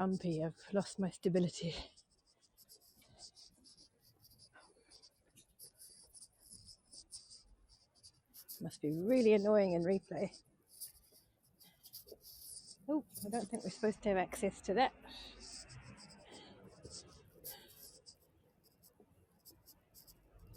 Umpy, I've lost my stability. Must be really annoying in replay. Oh, I don't think we're supposed to have access to that.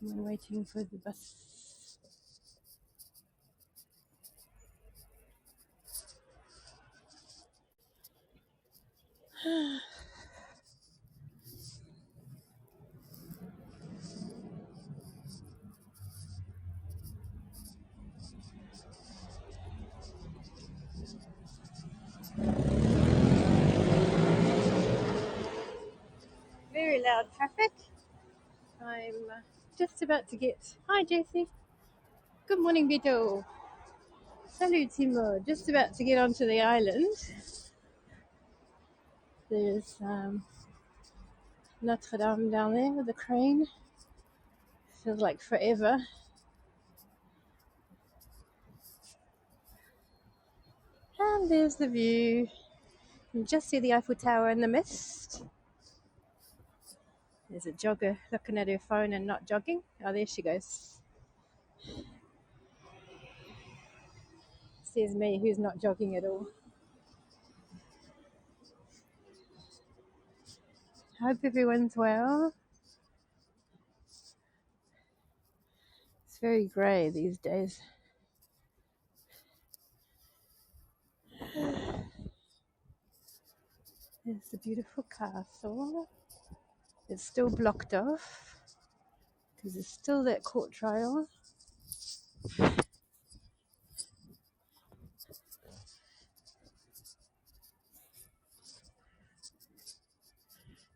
I'm waiting for the bus. Very loud traffic. I'm just about to get... Hi, Jessie. Good morning, Beto. Salut, Timo. Just about to get onto the island. There's Notre Dame down there with the crane. Feels like forever. And there's the view. You can just see the Eiffel Tower in the mist. There's a jogger looking at her phone and not jogging. Oh, there she goes. Says me, who's not jogging at all. Hope everyone's well. It's very grey these days. There's the beautiful castle. It's still blocked off because there's still that court trial.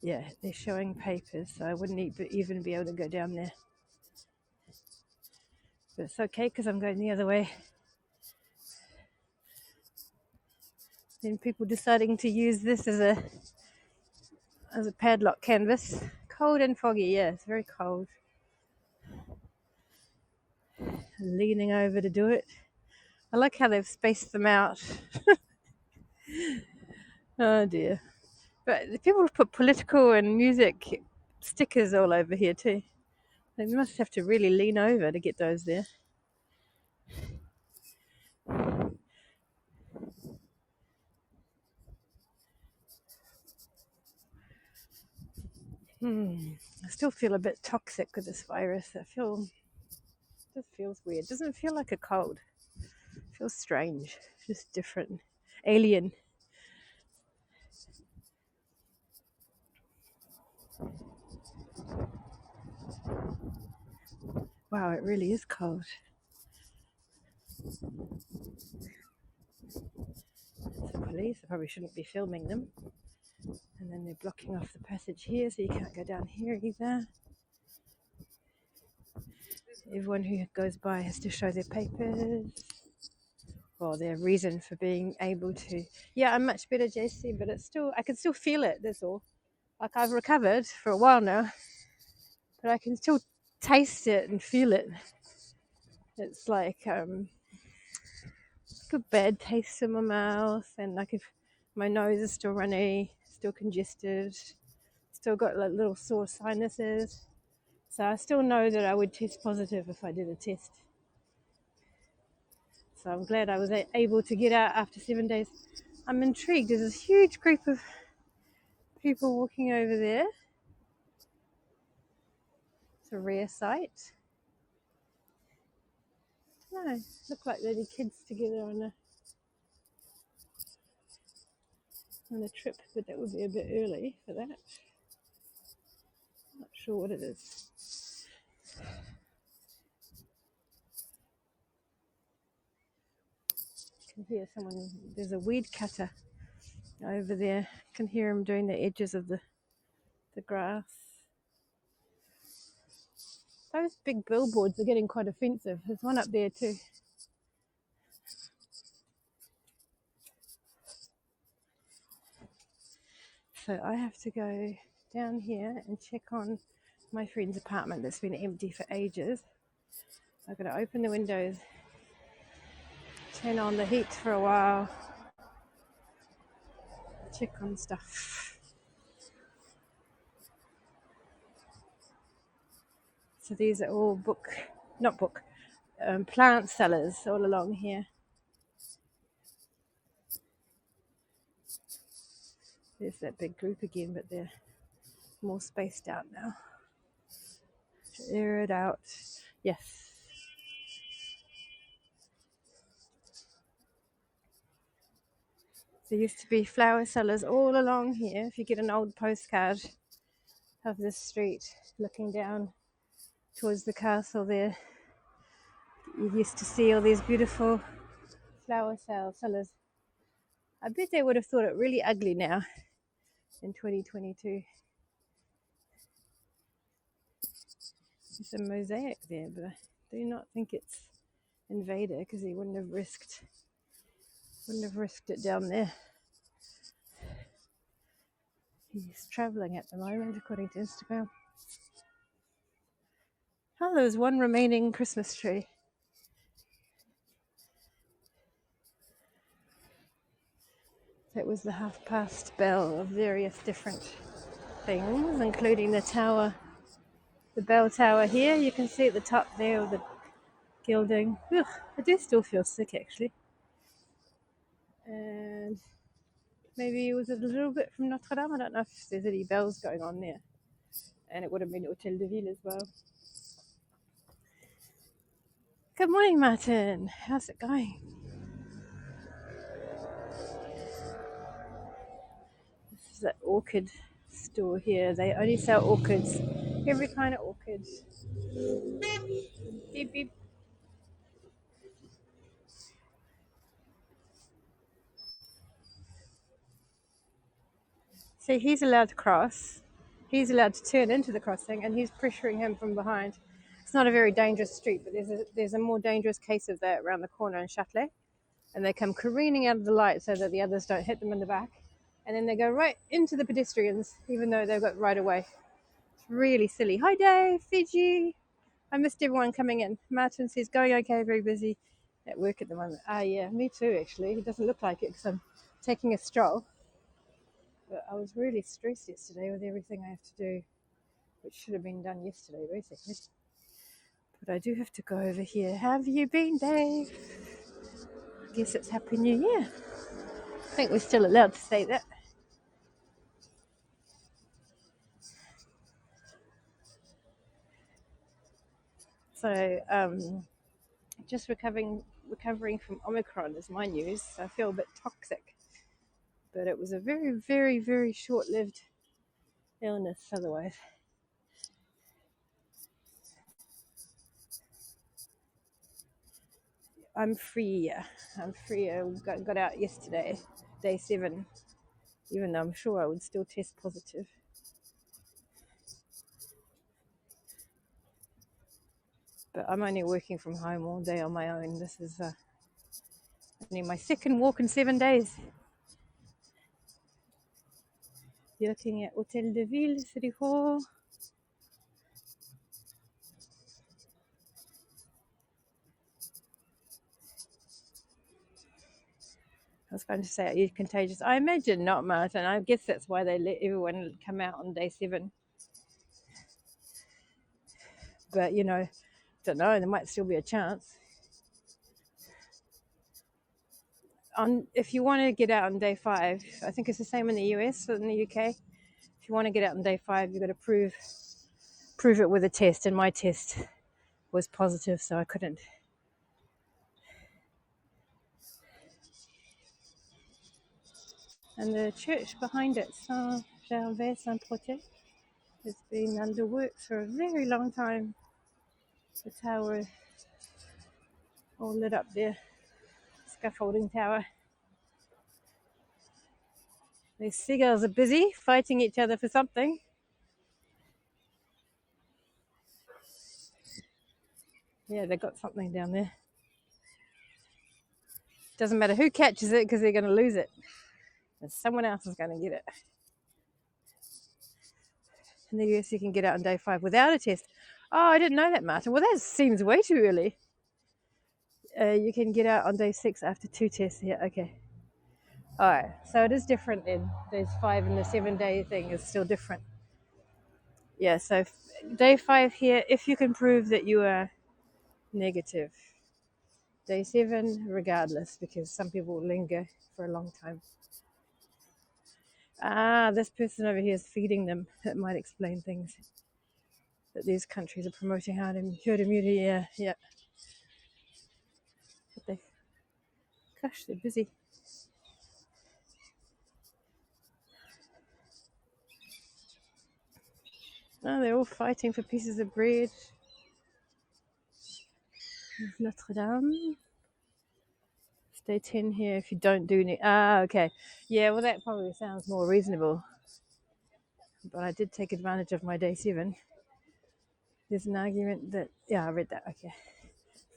Yeah, they're showing papers, so I wouldn't even be able to go down there. But it's okay because I'm going the other way. Then people deciding to use this as a padlock canvas. Cold and foggy, yeah, it's very cold. Leaning over to do it. I like how they've spaced them out. Oh dear. But the people put political and music stickers all over here too. They must have to really lean over to get those there. I still feel a bit toxic with this virus. It just feels weird. It doesn't feel like a cold. It feels strange, just different, alien. Wow, it really is cold. The police, I probably shouldn't be filming them. And then they're blocking off the passage here, so you can't go down here either. Everyone who goes by has to show their papers or their reason for being able to. Yeah, I'm much better, JC, but it's still, I can still feel it, that's all. Like I've recovered for a while now, but I can still taste it and feel it. It's like a bad taste in my mouth, and like if my nose is still runny, still congested, still got like little sore sinuses. So I still know that I would test positive if I did a test. So I'm glad I was able to get out after 7 days. I'm intrigued. There's this huge group of people walking over there. It's a rare sight. No, look like they're the kids together on a trip, but that would be a bit early for that. Not sure what it is. You can hear someone. There's a weed cutter over there. You can hear him doing the edges of the grass. Those big billboards are getting quite offensive. There's one up there too. So I have to go down here and check on my friend's apartment that's been empty for ages. I've got to open the windows, turn on the heat for a while, check on stuff. So these are all plant sellers all along here. There's that big group again, but they're more spaced out now. Air it out. Yes. There used to be flower sellers all along here. If you get an old postcard of this street looking down towards the castle there, you used to see all these beautiful flower sellers. I bet they would have thought it really ugly now in 2022. There's a mosaic there, but I do not think it's Invader, because he wouldn't have risked it down there. He's travelling at the moment, according to Instagram. Oh, there's one remaining Christmas tree. That was the half-past bell of various different things, including the tower, the bell tower here. You can see at the top there with the gilding. Ugh, I do still feel sick, actually. And maybe it was a little bit from Notre Dame. I don't know if there's any bells going on there. And it would have been Hotel de Ville as well. Good morning, Martin. How's it going? This is the orchid store here. They only sell orchids. Every kind of orchid. Beep, beep. See, he's allowed to cross. He's allowed to turn into the crossing, and he's pressuring him from behind. It's not a very dangerous street, but there's a more dangerous case of that around the corner in Châtelet. And they come careening out of the light so that the others don't hit them in the back. And then they go right into the pedestrians, even though they've got right away. It's really silly. Hi, Dave, Fiji. I missed everyone coming in. Martin says, going okay, very busy at work at the moment. Yeah, me too, actually. It doesn't look like it because I'm taking a stroll. But I was really stressed yesterday with everything I have to do, which should have been done yesterday, basically. But I do have to go over here. Have you been, Dave? I guess it's Happy New Year. I think we're still allowed to say that. So, just recovering from Omicron is my news. I feel a bit toxic. But it was a very, very, very short-lived illness otherwise. I'm free. I got out yesterday, day 7, even though I'm sure I would still test positive. But I'm only working from home all day on my own. This is only my second walk in 7 days. You're looking at Hotel de Ville, City Hall. I was going to say, are you contagious? I imagine not, Martin. I guess that's why they let everyone come out on day 7. But, don't know, there might still be a chance. If you want to get out on day 5, I think it's the same in the US or in the UK. If you want to get out on day 5, you've got to prove it with a test, and my test was positive, so I couldn't. And the church behind it, Saint-Gervais-Saint-Protais, has been under works for a very long time. The tower all lit up there, scaffolding tower. These seagulls are busy fighting each other for something. Yeah, they got something down there. Doesn't matter who catches it because they're going to lose it. And someone else is going to get it. In the US, you can get out on day 5 without a test. Oh, I didn't know that, Martin. Well, that seems way too early. You can get out on day 6 after 2 tests. Yeah, okay. All right, so it is different then. There's 5 and the 7 day thing is still different. Yeah, so day 5 here, if you can prove that you are negative. Day 7, regardless, because some people linger for a long time. Ah, this person over here is feeding them. That might explain things. That these countries are promoting herd immunity. Yeah, yeah. But they, gosh, they're busy. Oh, they're all fighting for pieces of bread. Notre Dame. Stay 10 here if you don't do any. Ah, okay. Yeah, well, that probably sounds more reasonable. But I did take advantage of my day 7. There's an argument that. Yeah, I read that. Okay.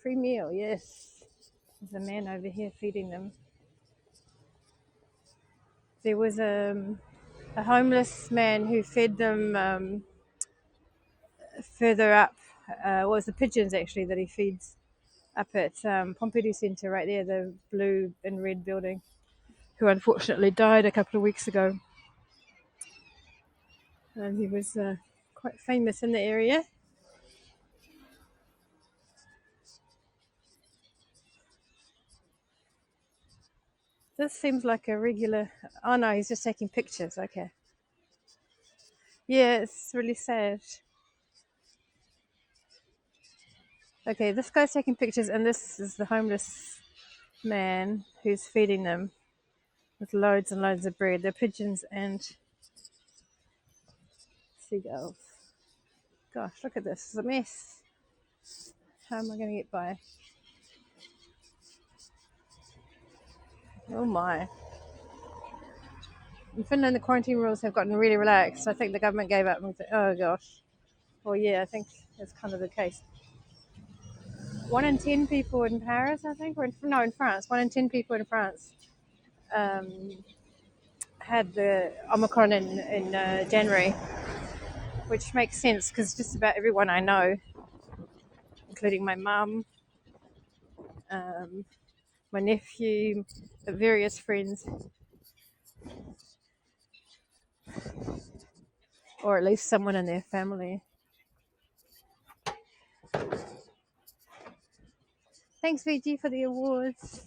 Free meal, yes. There's a man over here feeding them. There was a homeless man who fed them further up. Well, it's the pigeons actually that he feeds up at Pompidou Centre, right there, the blue and red building, who unfortunately died a couple of weeks ago. And he was quite famous in the area. This seems like a regular. Oh no, he's just taking pictures. Okay. Yeah, it's really sad. Okay, this guy's taking pictures, and this is the homeless man who's feeding them with loads and loads of bread. They're pigeons and seagulls. Gosh, look at this. It's a mess. How am I going to get by? Oh my. In Finland, the quarantine rules have gotten really relaxed. I think the government gave up and said, oh gosh. Well, yeah, I think that's kind of the case. 1 in 10 people in Paris, I think, or in France. 1 in 10 people in France um, had the Omicron in January, which makes sense because just about everyone I know, including my mum, um, my nephew, various friends, or at least someone in their family. Thanks, VG, for the awards.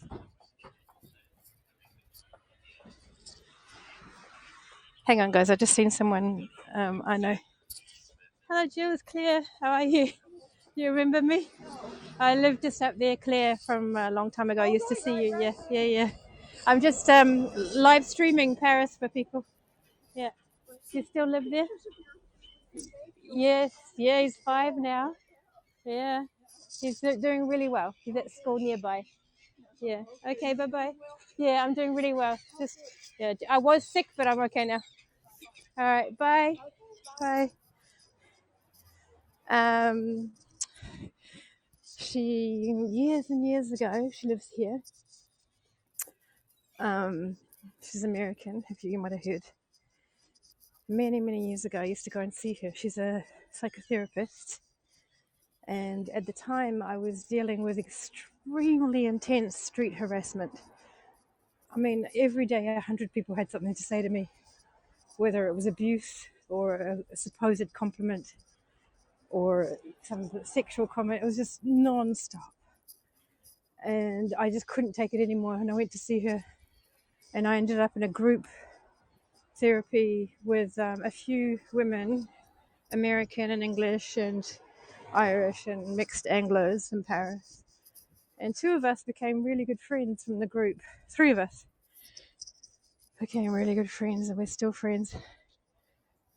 Hang on, guys. I just seen someone I know. Hello, Jill. It's Claire. How are you? You remember me? I lived just up there, Claire, from a long time ago. I used to see you. Yeah, yeah, yeah. I'm just live streaming Paris for people. Yeah. You still live there? Yes. Yeah, he's 5 now. Yeah. He's doing really well. He's at school nearby. Yeah. Okay, bye-bye. Yeah, I'm doing really well. Just, yeah, I was sick, but I'm okay now. All right, bye. Bye. Um, years and years ago, she lives here. She's American, if you might have heard. Many, many years ago, I used to go and see her. She's a psychotherapist. And at the time, I was dealing with extremely intense street harassment. I mean, every day, 100 people had something to say to me, whether it was abuse or a supposed compliment or some sexual comment. It was just non-stop. And I just couldn't take it anymore. And I went to see her. And I ended up in a group therapy with a few women, American and English and Irish and mixed Anglos in Paris. And 2 of us became really good friends from the group. 3 of us became really good friends, and we're still friends.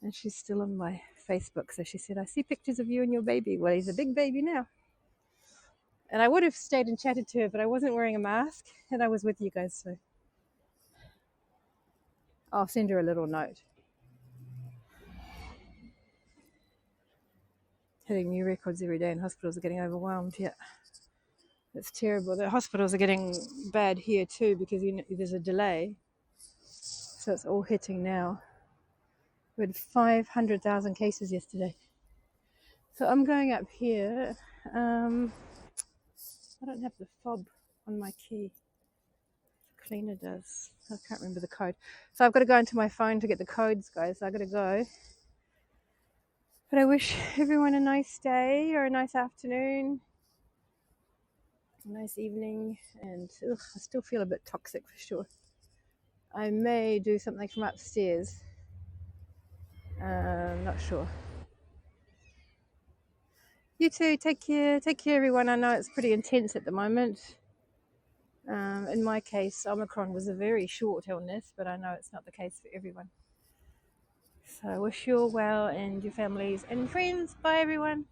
And she's still on my Facebook. So she said, I see pictures of you and your baby. Well, he's a big baby now. And I would have stayed and chatted to her, but I wasn't wearing a mask, and I was with you guys. So I'll send her a little note. Hitting new records every day, and hospitals are getting overwhelmed. Yeah. It's terrible. The hospitals are getting bad here too because there's a delay. So it's all hitting now. We had 500,000 cases yesterday. So I'm going up here. I don't have the fob on my key. cleaner does. I can't remember the code. So I've got to go into my phone to get the codes, guys. So I've got to go. But I wish everyone a nice day or a nice afternoon, a nice evening. And I still feel a bit toxic for sure. I may do something from upstairs. Not sure. You too. Take care. Take care, everyone. I know it's pretty intense at the moment. In my case, Omicron was a very short illness, but I know it's not the case for everyone. So I wish you all well and your families and friends. Bye, everyone.